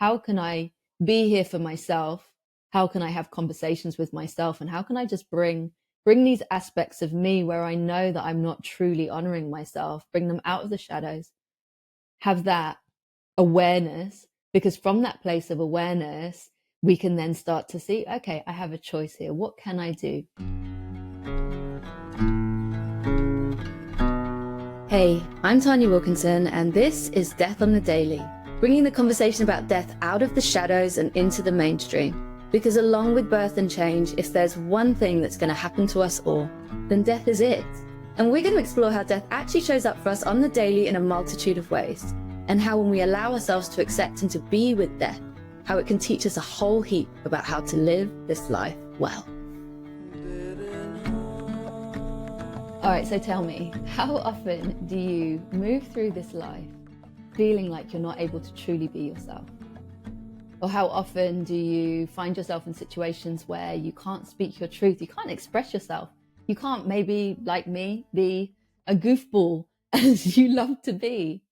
how can I be here for myself? How can I have conversations with myself? And how can I just bring these aspects of me where I know that I'm not truly honoring myself, bring them out of the shadows, have that awareness, because from that place of awareness, we can then start to see, okay, I have a choice here. What can I do? Hey, I'm Tanya Wilkinson, and this is Death on the Daily, bringing the conversation about death out of the shadows and into the mainstream. Because along with birth and change, if there's one thing that's going to happen to us all, then death is it. And we're going to explore how death actually shows up for us on the daily in a multitude of ways, and how when we allow ourselves to accept and to be with death, how it can teach us a whole heap about how to live this life well. All right, so tell me, how often do you move through this life feeling like you're not able to truly be yourself? Or how often do you find yourself in situations where you can't speak your truth, you can't express yourself, you can't, maybe like me, be a goofball as you love to be?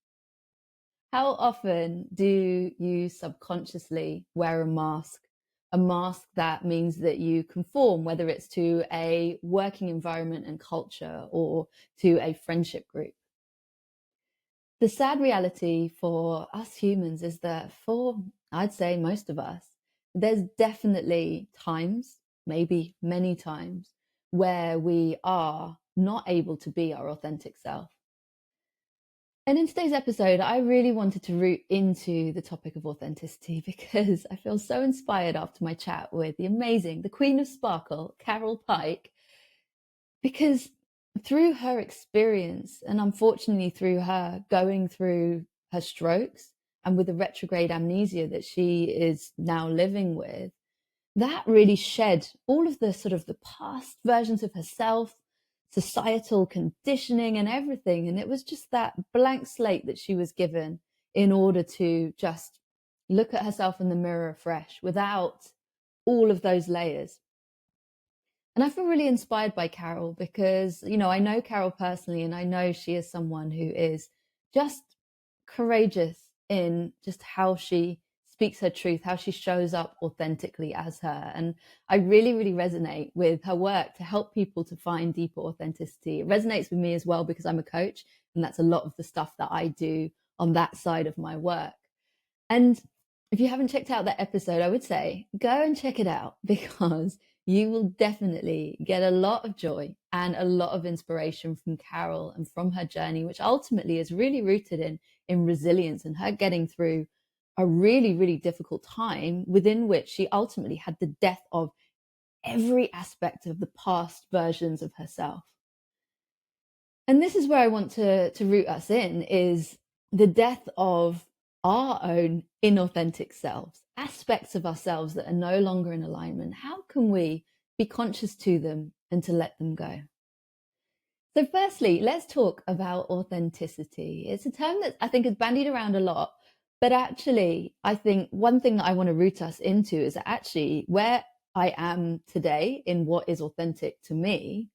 How often do you subconsciously wear a mask that means that you conform, whether it's to a working environment and culture or to a friendship group? The sad reality for us humans is that for, I'd say, most of us, there's definitely times, maybe many times, where we are not able to be our authentic self. And in today's episode, I really wanted to root into the topic of authenticity because I feel so inspired after my chat with the amazing, the Queen of Sparkle, Carol Pike, because through her experience, and unfortunately through her going through her strokes and with the retrograde amnesia that she is now living with, that really shed all of the sort of the past versions of herself, societal conditioning and everything. And it was just that blank slate that she was given in order to just look at herself in the mirror afresh without all of those layers. And I feel really inspired by Carol because, you know, I know Carol personally, and I know she is someone who is just courageous in just how she speaks her truth, how she shows up authentically as her. And I really, really resonate with her work to help people to find deeper authenticity. It resonates with me as well because I'm a coach, and that's a lot of the stuff that I do on that side of my work. And if you haven't checked out that episode, I would say go and check it out because you will definitely get a lot of joy and a lot of inspiration from Carol and from her journey, which ultimately is really rooted in resilience and her getting through a really, really difficult time within which she ultimately had the death of every aspect of the past versions of herself. And this is where I want to root us in, is the death of our own inauthentic selves, aspects of ourselves that are no longer in alignment. How can we be conscious to them and to let them go? So firstly, let's talk about authenticity. It's a term that I think is bandied around a lot, but actually, I think one thing that I want to root us into is that actually where I am today in what is authentic to me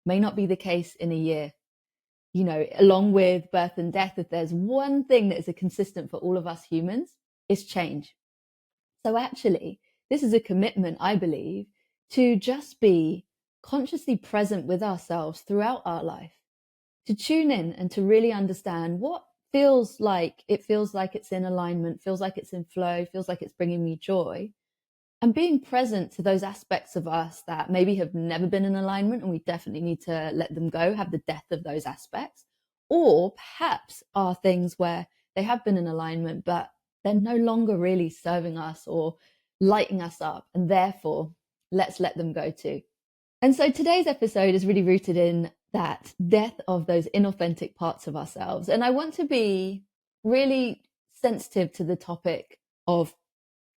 may not be the case in a year. You know, along with birth and death, if there's one thing that is a consistent for all of us humans, it's change. So actually, this is a commitment, I believe, to just be consciously present with ourselves throughout our life, to tune in and to really understand what feels like it's in alignment, feels like it's in flow, feels like it's bringing me joy, and being present to those aspects of us that maybe have never been in alignment, and we definitely need to let them go, have the death of those aspects, or perhaps are things where they have been in alignment, but they're no longer really serving us or lighting us up, and therefore let's let them go too. And so today's episode is really rooted in that death of those inauthentic parts of ourselves. And I want to be really sensitive to the topic of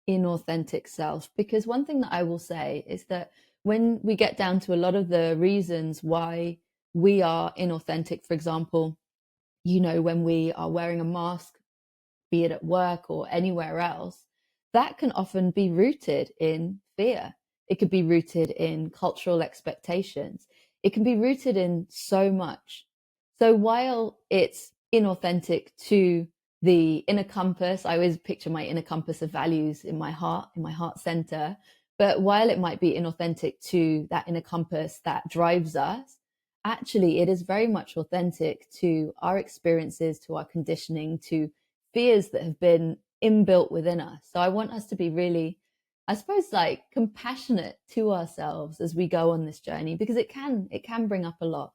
inauthentic self, because one thing that I will say is that when we get down to a lot of the reasons why we are inauthentic, for example, you know, when we are wearing a mask, be it at work or anywhere else, that can often be rooted in fear. It could be rooted in cultural expectations. It can be rooted in so much. So while it's inauthentic to the inner compass. I always picture my inner compass of values in my heart center. But while it might be inauthentic to that inner compass that drives us, actually it is very much authentic to our experiences, to our conditioning, to fears that have been inbuilt within us. So I want us to be really, I suppose, like compassionate to ourselves as we go on this journey, because it can bring up a lot.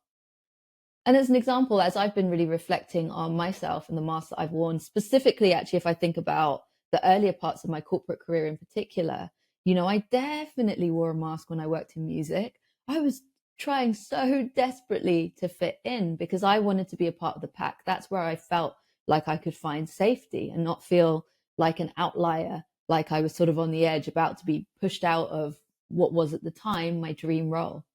And as an example, as I've been really reflecting on myself and the mask that I've worn, specifically, actually, if I think about the earlier parts of my corporate career in particular, I definitely wore a mask when I worked in music. I was trying so desperately to fit in because I wanted to be a part of the pack. That's where I felt like I could find safety and not feel like an outlier, like I was sort of on the edge, about to be pushed out of what was at the time my dream role.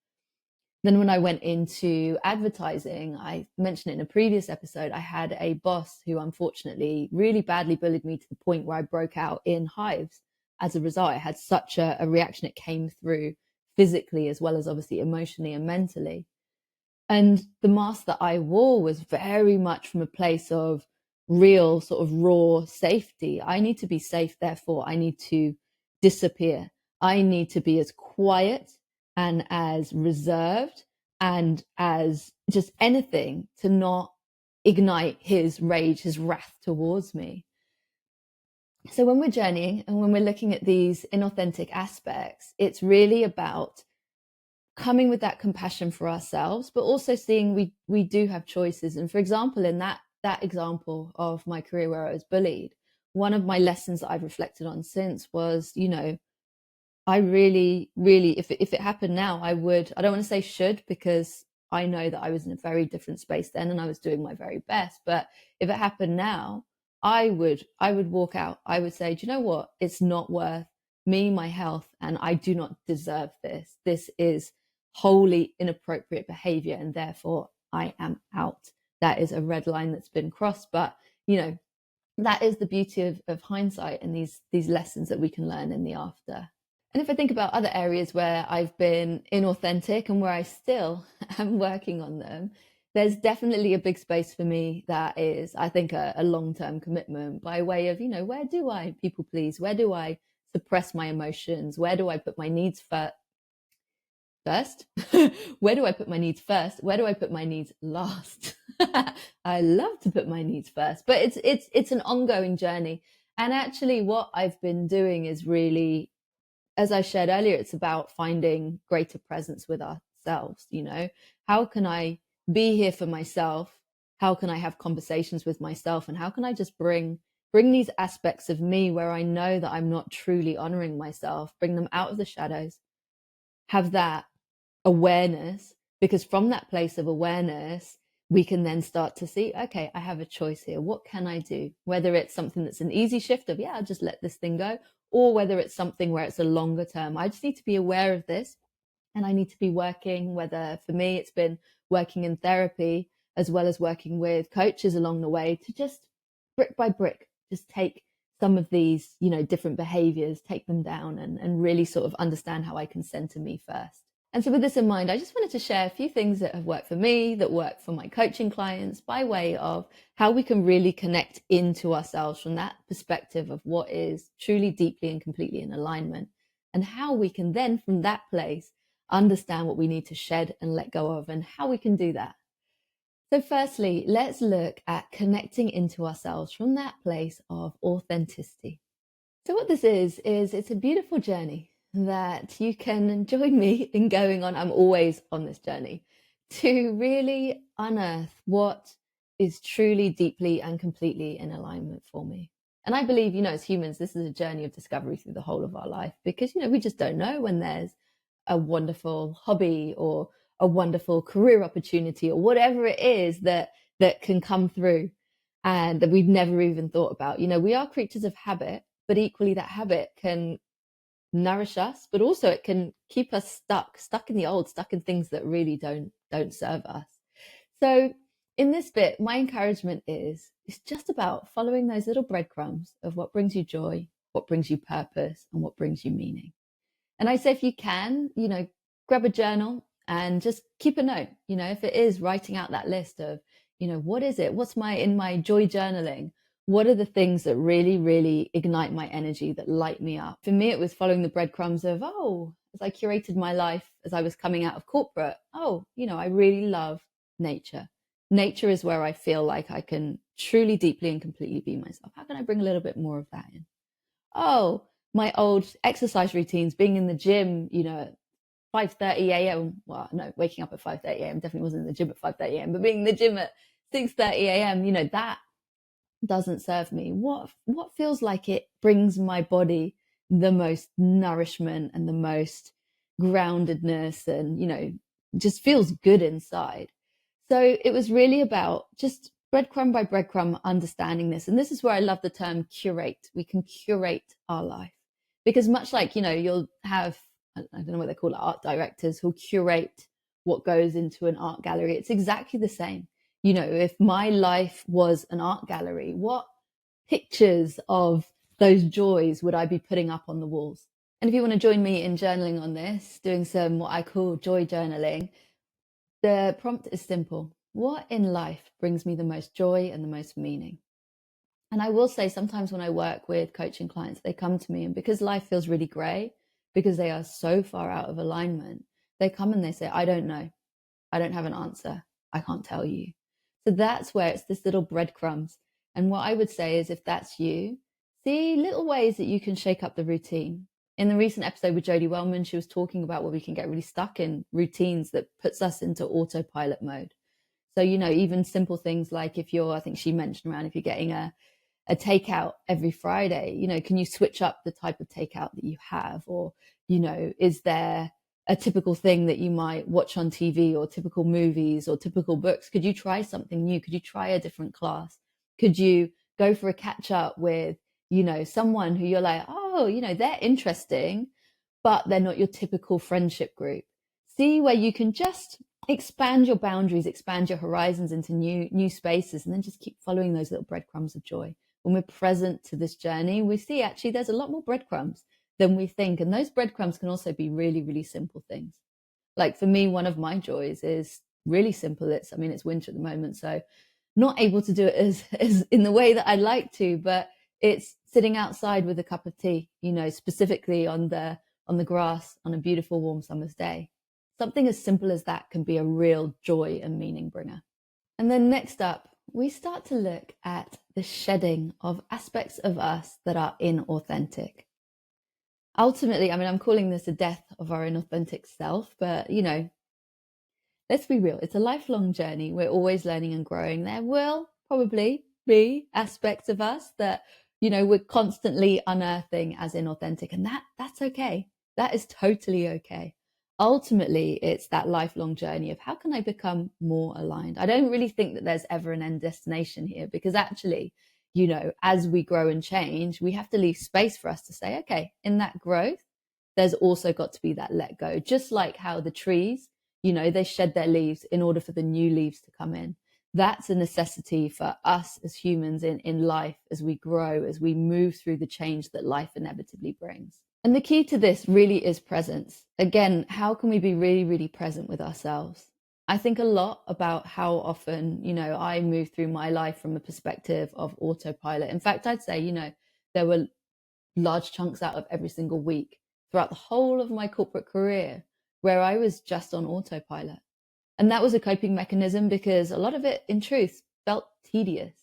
Then when I went into advertising, I mentioned it in a previous episode, I had a boss who unfortunately really badly bullied me to the point where I broke out in hives. As a result, I had such a reaction. It came through physically as well as obviously emotionally and mentally. And the mask that I wore was very much from a place of real sort of raw safety. I need to be safe, therefore I need to disappear. I need to be as quiet and as reserved and as just anything to not ignite his rage, his wrath towards me. So when we're journeying and when we're looking at these inauthentic aspects, it's really about coming with that compassion for ourselves, but also seeing we do have choices. And for example, in that example of my career where I was bullied, one of my lessons that I've reflected on since was, I really, really, if it happened now, I don't want to say should, because I know that I was in a very different space then and I was doing my very best. But if it happened now, I would walk out. I would say, do you know what? It's not worth me, my health, and I do not deserve this. This is wholly inappropriate behavior, and therefore I am out. That is a red line that's been crossed. But that is the beauty of hindsight and these lessons that we can learn in the after. And if I think about other areas where I've been inauthentic and where I still am working on them, there's definitely a big space for me that is, I think, a long-term commitment by way of, where do I people please? Where do I suppress my emotions? Where do I put my needs first? Where do I put my needs first? Where do I put my needs last? I love to put my needs first, but it's an ongoing journey. And actually what I've been doing is really, as I shared earlier, it's about finding greater presence with ourselves. How can I be here for myself? How can I have conversations with myself? And how can I just bring these aspects of me where I know that I'm not truly honoring myself, bring them out of the shadows, have that awareness, because from that place of awareness, we can then start to see, okay, I have a choice here. What can I do? Whether it's something that's an easy shift of, yeah, I'll just let this thing go, or whether it's something where it's a longer term. I just need to be aware of this, and I need to be working, whether for me, it's been working in therapy as well as working with coaches along the way, to just brick by brick, just take some of these, different behaviors, take them down and really sort of understand how I can center me first. And so with this in mind, I just wanted to share a few things that have worked for me, that work for my coaching clients, by way of how we can really connect into ourselves from that perspective of what is truly deeply and completely in alignment, and how we can then from that place understand what we need to shed and let go of, and how we can do that. So firstly, let's look at connecting into ourselves from that place of authenticity. So what this is it's a beautiful journey that you can join me in going on. I'm always on this journey to really unearth what is truly deeply and completely in alignment for me. And I believe, as humans, this is a journey of discovery through the whole of our life, because, we just don't know when there's a wonderful hobby or a wonderful career opportunity or whatever it is that can come through and that we've never even thought about. We are creatures of habit, but equally that habit can nourish us, but also it can keep us stuck in the old, stuck in things that really don't serve us. So in this bit, my encouragement is it's just about following those little breadcrumbs of what brings you joy, what brings you purpose, and what brings you meaning. And I say, if you can, grab a journal and just keep a note, if it is writing out that list of, what is it? What's in my joy journaling? what are the things that really, really ignite my energy, that light me up? For me, it was following the breadcrumbs of, as I curated my life as I was coming out of corporate, I really love nature. Nature is where I feel like I can truly, deeply, and completely be myself. How can I bring a little bit more of that in? Oh, my old exercise routines, being in the gym, 5:30 a.m. Well, no, waking up at 5:30 a.m. Definitely wasn't in the gym at 5:30 a.m. But being in the gym at 6:30 a.m., that doesn't serve me. What feels like it brings my body the most nourishment and the most groundedness, and just feels good inside. So it was really about just breadcrumb by breadcrumb understanding this. And this is where I love the term curate. We can curate our life, because much like you'll have, I don't know what they call it, art directors who'll curate what goes into an art gallery. It's exactly the same. If my life was an art gallery, what pictures of those joys would I be putting up on the walls? And if you want to join me in journaling on this, doing some what I call joy journaling, the prompt is simple. What in life brings me the most joy and the most meaning? And I will say, sometimes when I work with coaching clients, they come to me, and because life feels really grey, because they are so far out of alignment, they come and they say, I don't know. I don't have an answer. I can't tell you. So that's where it's this little breadcrumbs. And what I would say is, if that's you, see little ways that you can shake up the routine. In the recent episode with Jodie Wellman, she was talking about where we can get really stuck in routines that puts us into autopilot mode. So, even simple things like I think she mentioned around, if you're getting a takeout every Friday, can you switch up the type of takeout that you have? Or, is there a typical thing that you might watch on TV, or typical movies or typical books? Could you try something new? Could you try a different class? Could you go for a catch up with, someone who you're like, they're interesting, but they're not your typical friendship group? See where you can just expand your boundaries, expand your horizons into new spaces, and then just keep following those little breadcrumbs of joy. When we're present to this journey, we see actually there's a lot more breadcrumbs than we think. And those breadcrumbs can also be really, really simple things. Like for me, one of my joys is really simple. It's winter at the moment, so not able to do it as in the way that I'd like to, but it's sitting outside with a cup of tea, specifically on the grass on a beautiful warm summer's day. Something as simple as that can be a real joy and meaning bringer. And then next up, we start to look at the shedding of aspects of us that are inauthentic. Ultimately, I'm calling this a death of our inauthentic self, but let's be real. It's a lifelong journey. We're always learning and growing. There will probably be aspects of us that, we're constantly unearthing as inauthentic, and that's okay. That is totally okay. Ultimately, it's that lifelong journey of how can I become more aligned? I don't really think that there's ever an end destination here, because actually, as we grow and change, we have to leave space for us to say, okay, in that growth, there's also got to be that let go. Just like how the trees, they shed their leaves in order for the new leaves to come in. That's a necessity for us as humans in life, as we grow, as we move through the change that life inevitably brings. And the key to this really is presence. Again, how can we be really, really present with ourselves? I think a lot about how often, I move through my life from a perspective of autopilot. In fact, I'd say, there were large chunks out of every single week throughout the whole of my corporate career where I was just on autopilot. And that was a coping mechanism, because a lot of it, in truth, felt tedious.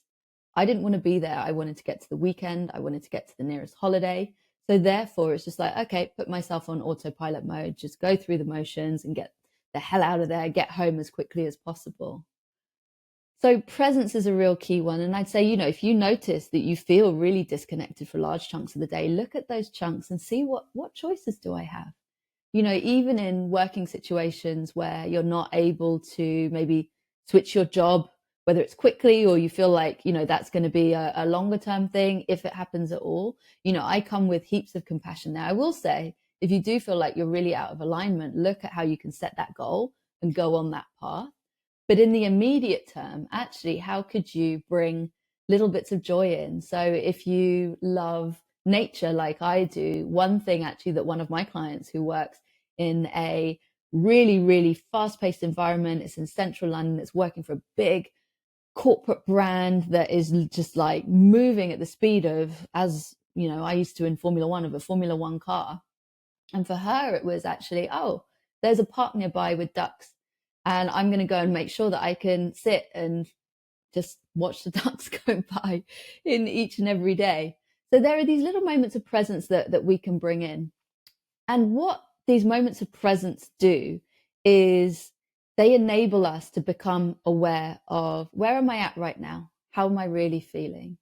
I didn't want to be there. I wanted to get to the weekend. I wanted to get to the nearest holiday. So therefore, it's just like, okay, put myself on autopilot mode, just go through the motions and get the hell out of there, get home as quickly as possible. So presence is a real key one. And I'd say, if you notice that you feel really disconnected for large chunks of the day, look at those chunks and see what choices do I have? Even in working situations where you're not able to maybe switch your job, whether it's quickly or you feel like, that's going to be a longer term thing, if it happens at all, I come with heaps of compassion. Now, I will say, if you do feel like you're really out of alignment, look at how you can set that goal and go on that path. But in the immediate term, actually, how could you bring little bits of joy in? So if you love nature like I do, one thing actually that one of my clients who works in a really, really fast-paced environment, it's in central London, it's working for a big corporate brand that is just like moving at the speed of, as you know, I used to in Formula One, of a Formula One car. And for her, it was actually, oh, there's a park nearby with ducks. And I'm going to go and make sure that I can sit and just watch the ducks go by in each and every day. So there are these little moments of presence that we can bring in. And what these moments of presence do is they enable us to become aware of, where am I at right now? How am I really feeling?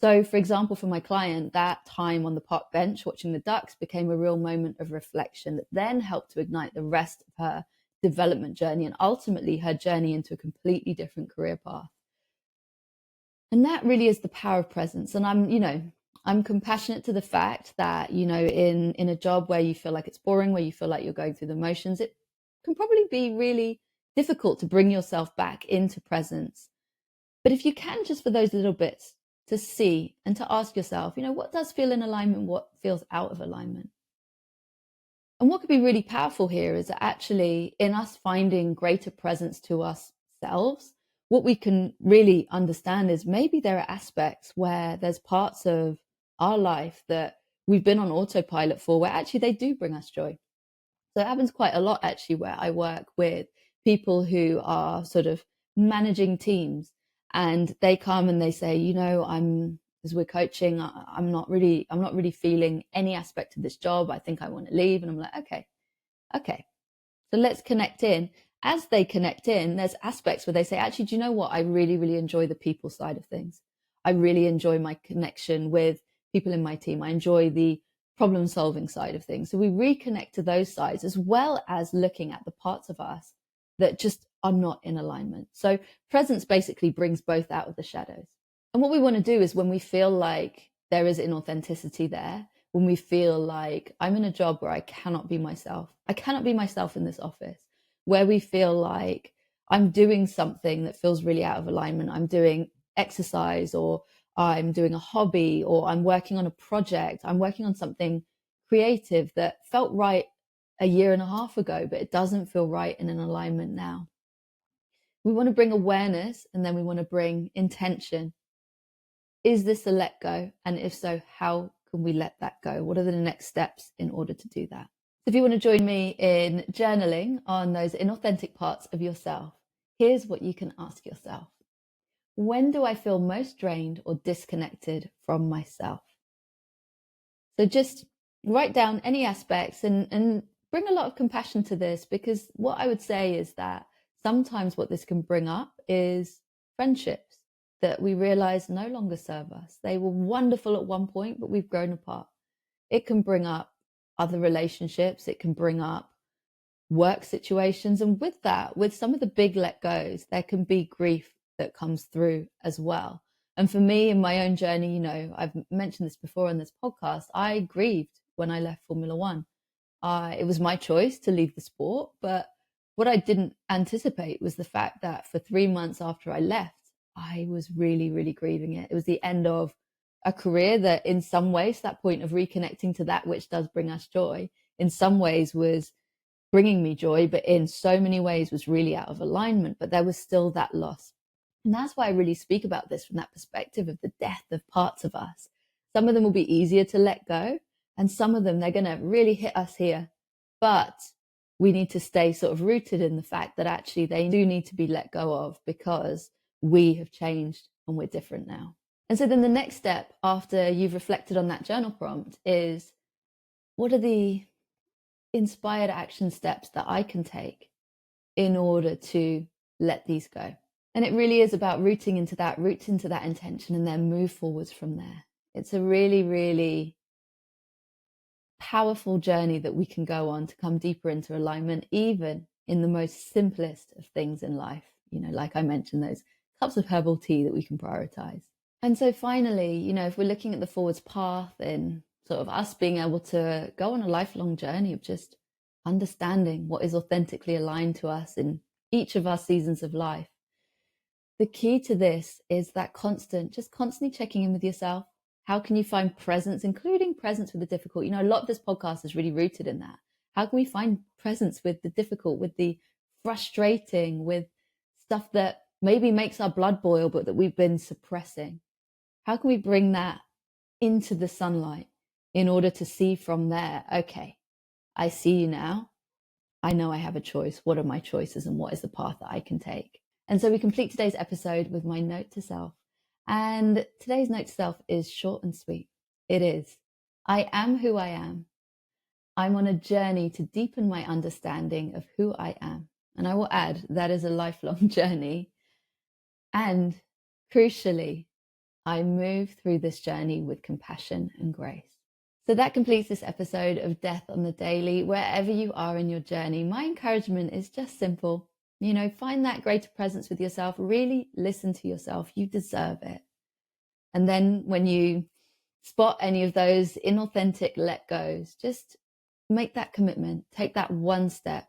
So, for example, for my client, that time on the park bench watching the ducks became a real moment of reflection that then helped to ignite the rest of her development journey and ultimately her journey into a completely different career path. And that really is the power of presence. And I'm compassionate to the fact that, in a job where you feel like it's boring, where you feel like you're going through the motions, it can probably be really difficult to bring yourself back into presence. But if you can, just for those little bits, to see and to ask yourself, what does feel in alignment, what feels out of alignment? And what could be really powerful here is that actually in us finding greater presence to ourselves, what we can really understand is maybe there are aspects where there's parts of our life that we've been on autopilot for, where actually they do bring us joy. So it happens quite a lot actually, where I work with people who are sort of managing teams, and they come and they say, as we're coaching, I'm not really feeling any aspect of this job. I think I want to leave. And I'm like, okay. So let's connect in. As they connect in, there's aspects where they say, actually, do you know what? I really, really enjoy the people side of things. I really enjoy my connection with people in my team. I enjoy the problem solving side of things. So we reconnect to those sides, as well as looking at the parts of us that just are not in alignment. So presence basically brings both out of the shadows. And what we want to do is, when we feel like there is inauthenticity there, when we feel like I'm in a job where I cannot be myself in this office, where we feel like I'm doing something that feels really out of alignment, I'm doing exercise, or I'm doing a hobby, or I'm working on a project, I'm working on something creative that felt right a year and a half ago, but it doesn't feel right in an alignment now. We want to bring awareness, and then we want to bring intention. Is this a let go? And if so, how can we let that go? What are the next steps in order to do that? So if you want to join me in journaling on those inauthentic parts of yourself, here's what you can ask yourself. When do I feel most drained or disconnected from myself? So just write down any aspects and bring a lot of compassion to this, because what I would say is that sometimes what this can bring up is friendships that we realize no longer serve us. They were wonderful at one point, but we've grown apart. It can bring up other relationships. It can bring up work situations. And with that, with some of the big let goes, there can be grief that comes through as well. And for me, in my own journey, I've mentioned this before on this podcast, I grieved when I left Formula One. It was my choice to leave the sport, but what I didn't anticipate was the fact that for 3 months after I left, I was really, really grieving it. It was the end of a career that in some ways, that point of reconnecting to that which does bring us joy, in some ways was bringing me joy, but in so many ways was really out of alignment. But there was still that loss. And that's why I really speak about this from that perspective of the death of parts of us. Some of them will be easier to let go, and some of them, they're going to really hit us here. But we need to stay sort of rooted in the fact that actually they do need to be let go of, because we have changed and we're different now. And so then the next step after you've reflected on that journal prompt is, what are the inspired action steps that I can take in order to let these go? And it really is about rooting into that intention, and then move forwards from there. It's a really, really powerful journey that we can go on to come deeper into alignment, even in the most simplest of things in life. Like I mentioned, those cups of herbal tea that we can prioritize. And so finally, if we're looking at the forwards path and sort of us being able to go on a lifelong journey of just understanding what is authentically aligned to us in each of our seasons of life, the key to this is that constantly checking in with yourself. How can you find presence, including presence with the difficult? A lot of this podcast is really rooted in that. How can we find presence with the difficult, with the frustrating, with stuff that maybe makes our blood boil, but that we've been suppressing? How can we bring that into the sunlight in order to see from there, okay, I see you now. I know I have a choice. What are my choices and what is the path that I can take? And so we complete today's episode with my note to self. And today's note to self is short and sweet. It is, I am who I am. I'm on a journey to deepen my understanding of who I am. And I will add, that is a lifelong journey. And crucially, I move through this journey with compassion and grace. So that completes this episode of Death on the Daily. Wherever you are in your journey, my encouragement is just simple. Find that greater presence with yourself. Really listen to yourself. You deserve it. And then when you spot any of those inauthentic let goes, just make that commitment. Take that one step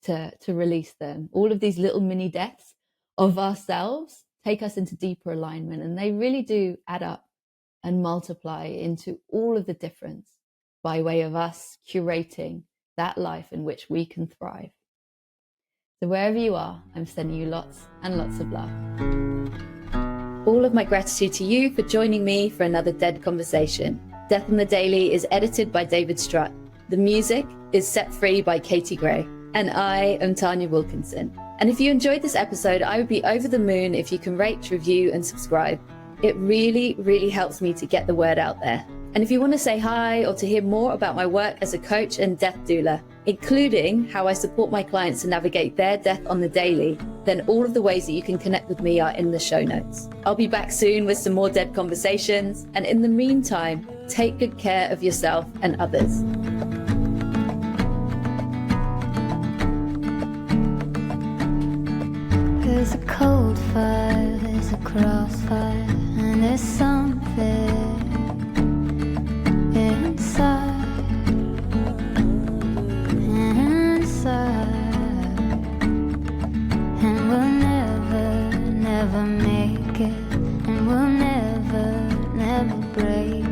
to release them. All of these little mini deaths of ourselves take us into deeper alignment, and they really do add up and multiply into all of the difference by way of us curating that life in which we can thrive. So wherever you are, I'm sending you lots and lots of love. All of my gratitude to you for joining me for another Dead Conversation. Death on the Daily is edited by David Strutt. The music is Set Free by Katie Gray. And I am Tanya Wilkinson. And if you enjoyed this episode, I would be over the moon if you can rate, review, and subscribe. It really, really helps me to get the word out there. And if you want to say hi or to hear more about my work as a coach and death doula, including how I support my clients to navigate their death on the daily, then all of the ways that you can connect with me are in the show notes. I'll be back soon with some more Dead Conversations. And in the meantime, take good care of yourself and others. There's a cold fire, there's a crossfire, and there's something inside, and we'll never, never make it, and we'll never, never break.